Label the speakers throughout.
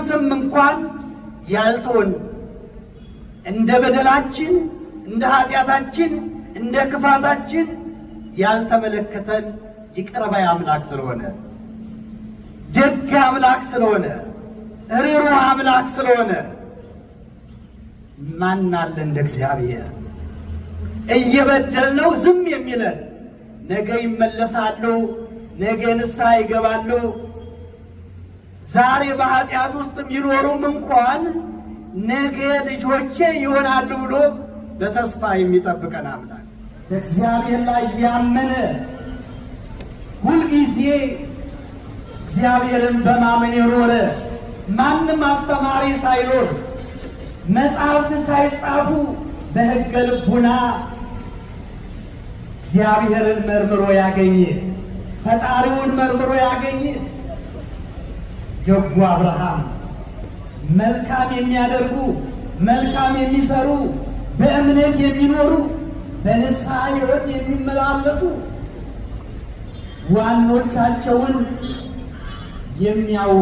Speaker 1: ቢያዩትም እንኳን ያልተወን እንደ በደላችን እንደ ኃጢአታችን እንደ ክፋታችን ያልተመለከተን ይቅር ባይ አምላክ ስለሆነ ደግ አምላክ ስለሆነ ርኅሩህ አምላክ ስለሆነ ማን አለ እንደ እግዚአብሔር? እየበደልነው ዝም የሚለን ነገ ይመለሳሉ፣ ነገ ንስሐ ይገባሉ፣ ዛሬ በኃጢአት ውስጥ የሚኖሩም እንኳን ነገ ልጆቼ ይሆናሉ ብሎ በተስፋ የሚጠብቀን አምላክ በእግዚአብሔር ላይ ያመነ ሁልጊዜ እግዚአብሔርን በማመን የኖረ ማንም አስተማሪ ሳይኖር መጻሕፍት ሳይጻፉ በሕገ ልቡና እግዚአብሔርን መርምሮ ያገኘ ፈጣሪውን መርምሮ ያገኘ ደጉ አብርሃም መልካም የሚያደርጉ መልካም የሚሰሩ በእምነት የሚኖሩ በንስሐ ሕይወት የሚመላለሱ ዋኖቻቸውን የሚያዩ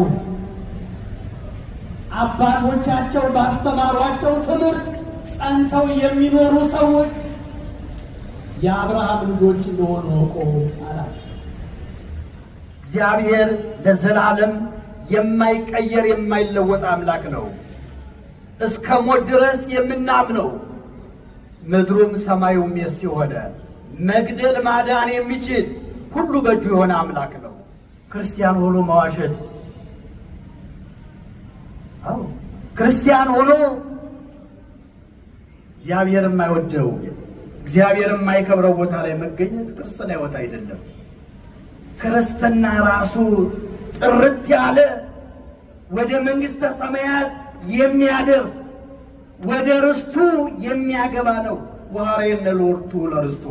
Speaker 1: አባቶቻቸው ባስተማሯቸው ትምህርት ጸንተው የሚኖሩ ሰዎች የአብርሃም ልጆች እንደሆኑ አውቆ አላል። እግዚአብሔር ለዘላለም የማይቀየር የማይለወጥ አምላክ ነው። እስከ ሞት ድረስ የምናምነው ምድሩም ሰማዩም የሱ የሆነ መግደል ማዳን የሚችል ሁሉ በእጁ የሆነ አምላክ ነው። ክርስቲያን ሆኖ መዋሸት፣ ክርስቲያን ሆኖ እግዚአብሔር የማይወደው እግዚአብሔር የማይከብረው ቦታ ላይ መገኘት ክርስትና ሕይወት አይደለም። ክርስትና ራሱ ጥርት ያለ ወደ መንግሥተ ሰማያት የሚያደርስ ወደ ርስቱ የሚያገባ ነው። ወሐረየነ ሎቱ ለርስቱ